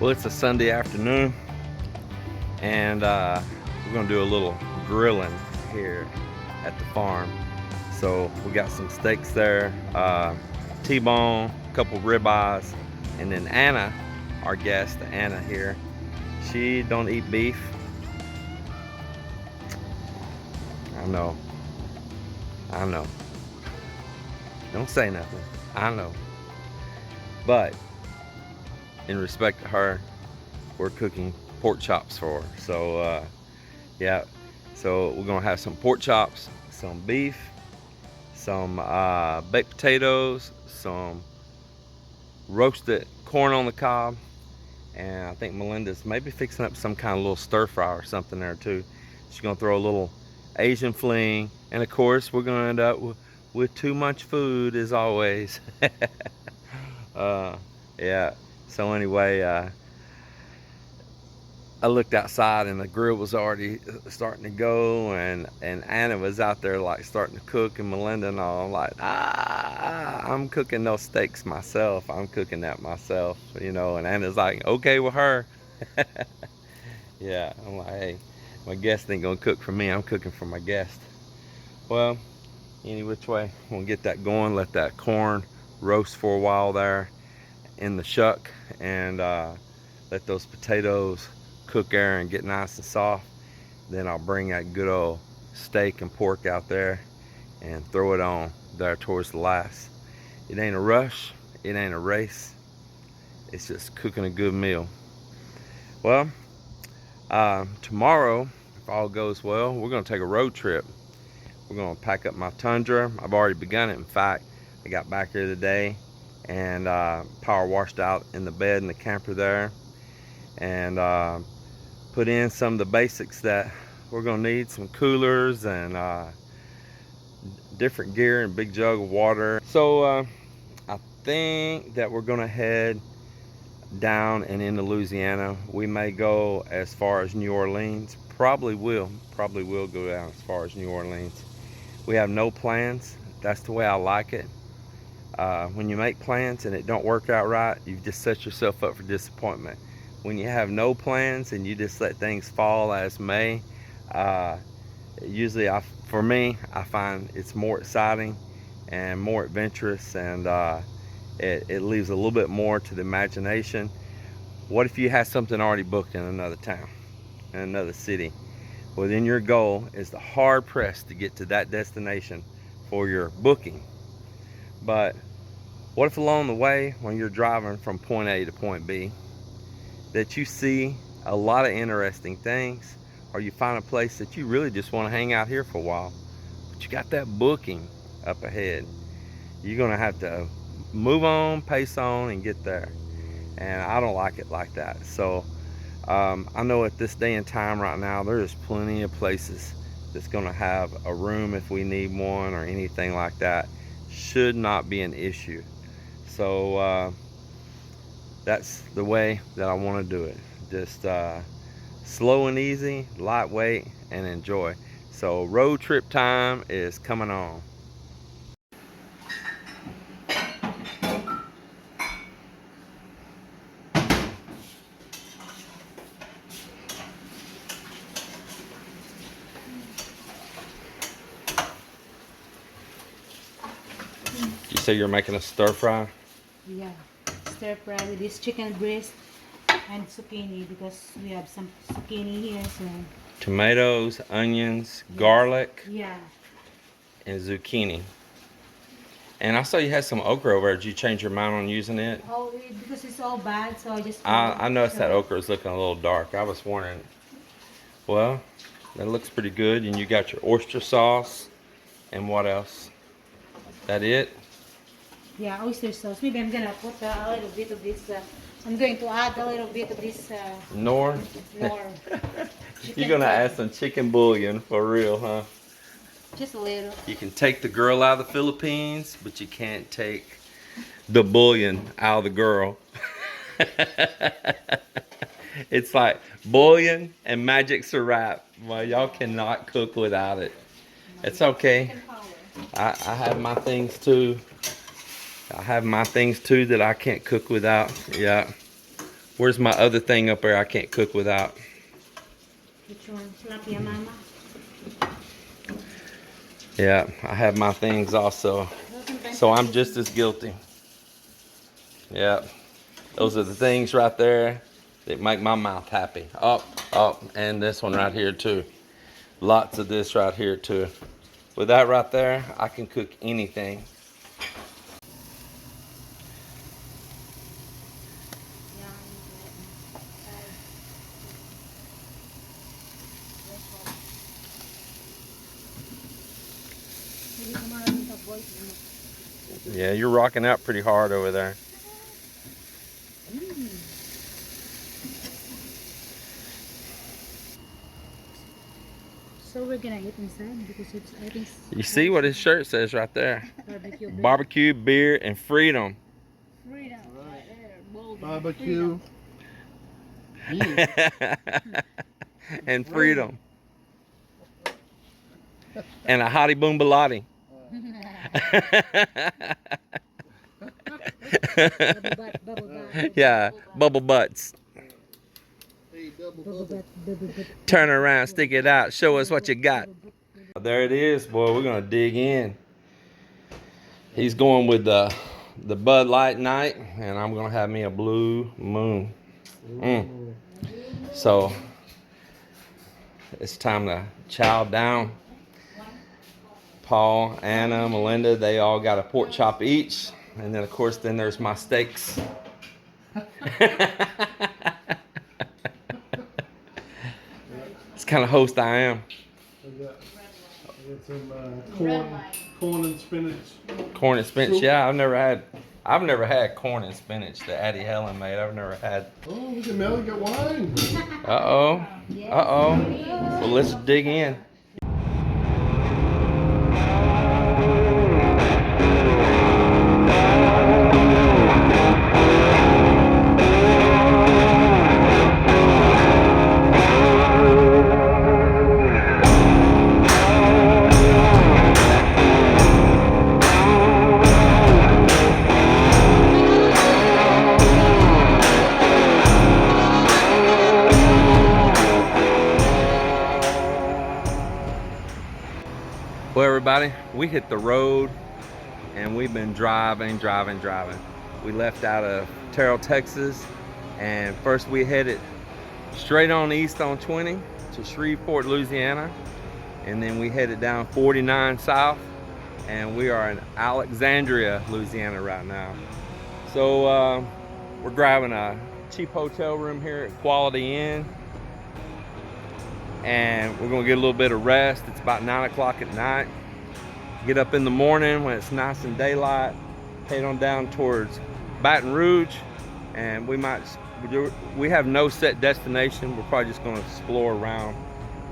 Well, it's a Sunday afternoon, and we're gonna do a little grilling here at the farm. So we got some steaks there, T-bone, a couple ribeyes, and then Anna, our guest, Anna here, she don't eat beef. I know. Don't say nothing. I know. But in respect to her, we're cooking pork chops for her. So yeah, so we're gonna have some pork chops, some beef, some baked potatoes, some roasted corn on the cob, and I think Melinda's maybe fixing up some kind of little stir fry or something there too. She's gonna throw a little Asian fling, and of course we're gonna end up with too much food as always. Yeah, so anyway, I looked outside and the grill was already starting to go, and Anna was out there like starting to cook, and Melinda and all. I'm like, I'm cooking those steaks myself. I'm cooking that myself, you know. And Anna's like, okay with her. Yeah, I'm like, hey, my guest ain't gonna cook for me. I'm cooking for my guest. Well, any which way, we'll get that going. Let that corn roast for a while there in the shuck, and let those potatoes cook there and get nice and soft. Then I'll bring that good old steak and pork out there and throw it on there towards the last. It ain't a rush, it ain't a race, it's just cooking a good meal. Well, tomorrow, if all goes well, we're gonna take a road trip. We're gonna pack up my Tundra. I've already begun it. In fact, I got back here today and power washed out in the bed in the camper there, and put in some of the basics that we're gonna need, some coolers and different gear and big jug of water. So I think that we're gonna head down and into Louisiana. We may go as far as New Orleans. Probably will go down as far as New Orleans. We have no plans. That's the way I like it. When you make plans and it don't work out right, you've just set yourself up for disappointment. When you have no plans and you just let things fall as may, usually for me, I find it's more exciting and more adventurous, and it leaves a little bit more to the imagination. What if you had something already booked in another town, in another city? Well, then your goal is the hard pressed to get to that destination for your booking. But what if along the way, when you're driving from point A to point B, that you see a lot of interesting things, or you find a place that you really just want to hang out here for a while, but you got that booking up ahead? You're gonna have to move on, pace on, and get there. And I don't like it like that. So I know at this day and time right now, there's plenty of places that's gonna have a room if we need one or anything like that. Should not be an issue. So that's the way that I want to do it. Just slow and easy, lightweight, and enjoy. So road trip time is coming on. You say you're making a stir fry? Yeah, stir fry with this chicken breast and zucchini, because we have some zucchini here. So Tomatoes, onions, yes. Garlic, Yeah. and zucchini. And I saw you had some okra over there. Did you change your mind on using it? Oh, because it's all bad, so I just. I noticed that so, okra is looking a little dark. I was wondering. Well, that looks pretty good. And you got your oyster sauce. And what else? That it? Yeah, oyster sauce. Maybe I'm gonna put a little bit of this. I'm going to add a little bit of this. Nor? Nor. You're gonna add some chicken bouillon for real, huh? Just a little. You can take the girl out of the Philippines, but you can't take the bouillon out of the girl. It's like bouillon and magic syrup. Well, y'all cannot cook without it. It's okay. I have my things too. I have my things too that I can't cook without. Yeah. Where's my other thing up there I can't cook without? Which one? Tilapia mama? Yeah, I have my things also. So I'm just as guilty. Yeah, those are the things right there that make my mouth happy. Up, and this one right here too. Lots of this right here too. With that right there, I can cook anything. Yeah, you're rocking out pretty hard over there. So we're gonna eat inside because it's, I think. You see what his shirt says right there? Barbecue. Barbecue, beer, and freedom. Freedom. Right there. Bold. Barbecue. And freedom. And a hottie boom balati. Bubble butt. Yeah, bubble butts. Hey, Bubble butt. Bubble butt. Turn around, stick it out, show us what you got. There it is, boy. We're gonna dig in. He's going with the Bud Light Night, and I'm gonna have me a Blue Moon. So it's time to chow down. Paul, Anna, Melinda, they all got a pork chop each. And then, of course, then there's my steaks. It's kind of host I am. I got some corn and spinach. Corn and spinach, yeah, I've never had corn and spinach that Addie Helen made. I've never had. Oh, look at Mel, you got wine. Uh-oh. Well, let's dig in. Well, everybody, we hit the road and we've been driving. We left out of Terrell, Texas, and first we headed straight on east on 20 to Shreveport, Louisiana, and then we headed down 49 south, and we are in Alexandria, Louisiana right now. So we're grabbing a cheap hotel room here at Quality Inn, and we're gonna get a little bit of rest. It's about 9 o'clock at night. Get up in the morning when it's nice and daylight, head on down towards Baton Rouge, and we have no set destination. We're probably just gonna explore around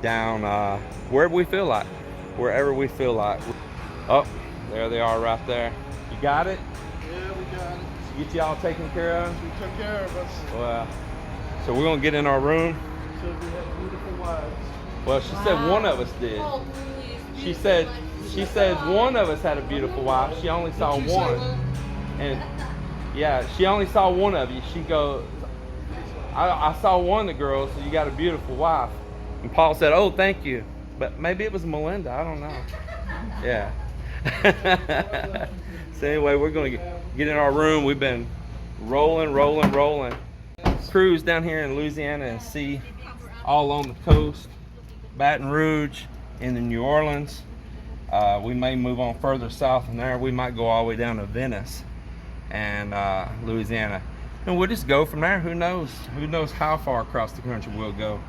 down wherever we feel like. Oh, there they are right there. You got it? Yeah, we got it. Get y'all taken care of? We took care of us. Well, so we're gonna get in our room. So we have beautiful wives. Well, she said one of us did. She said one of us had a beautiful wife. She only saw one. And yeah, she only saw one of you. She goes, I saw one of the girls, so you got a beautiful wife. And Paul said, oh, thank you. But maybe it was Melinda, I don't know. Yeah. So anyway, we're gonna get in our room. We've been rolling. Cruise down here in Louisiana and see all on the coast. Baton Rouge and then New Orleans. We may move on further south from there. We might go all the way down to Venice and Louisiana. And we'll just go from there. Who knows? Who knows how far across the country we'll go.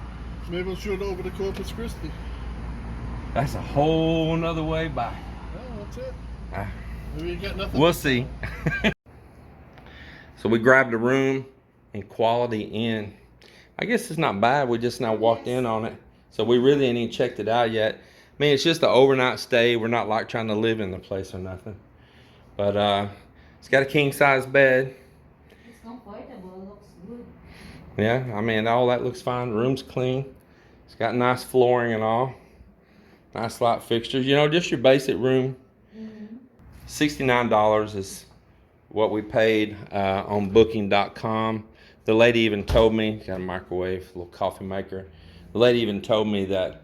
Maybe we'll shoot over to Corpus Christi. That's a whole nother way by. Oh, that's it. Maybe you got nothing. We'll see. So we grabbed a room in Quality Inn. I guess it's not bad. We just now walked in on it. So we really ain't even checked it out yet. I mean, it's just an overnight stay. We're not like trying to live in the place or nothing. But it's got a king size bed. It's comfortable, looks good. Yeah, I mean, all that looks fine. The room's clean. It's got nice flooring and all. Nice light fixtures. You know, just your basic room. $69 is what we paid on booking.com. The lady even told me, got a microwave, a little coffee maker. The lady even told me that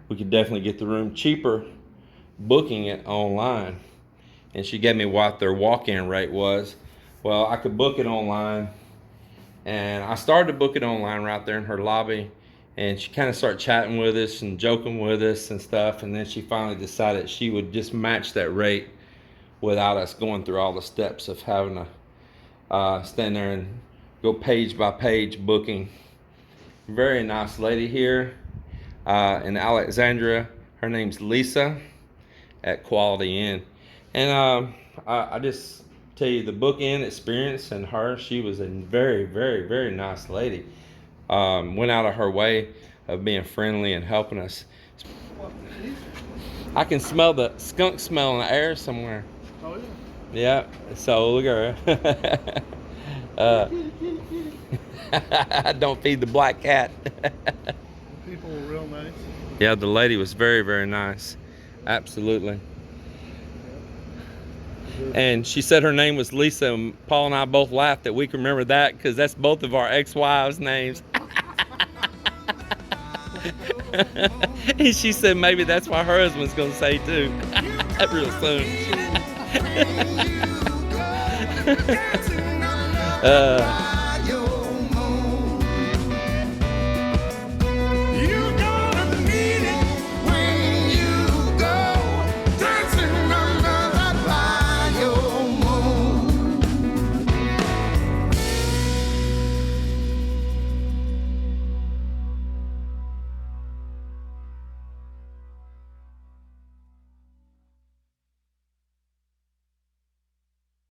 we could definitely get the room cheaper booking it online. And she gave me what their walk-in rate was. Well, I could book it online, and I started to book it online right there in her lobby, and she kind of started chatting with us and joking with us and stuff, and then she finally decided she would just match that rate without us going through all the steps of having to stand there and go page by page booking. Very nice lady here in Alexandria. Her name's Lisa at Quality Inn. And I just tell you, the book-in experience and her, she was a very, very, very nice lady. Went out of her way of being friendly and helping us. I can smell the skunk smell in the air somewhere. Oh yeah. Yeah, so look at her. Don't feed the black cat. People were real nice. Yeah, the lady was very, very nice. Absolutely. And she said her name was Lisa, and Paul and I both laughed that we can remember that because that's both of our ex-wives' names. And she said maybe that's what her husband's gonna say too. Real soon.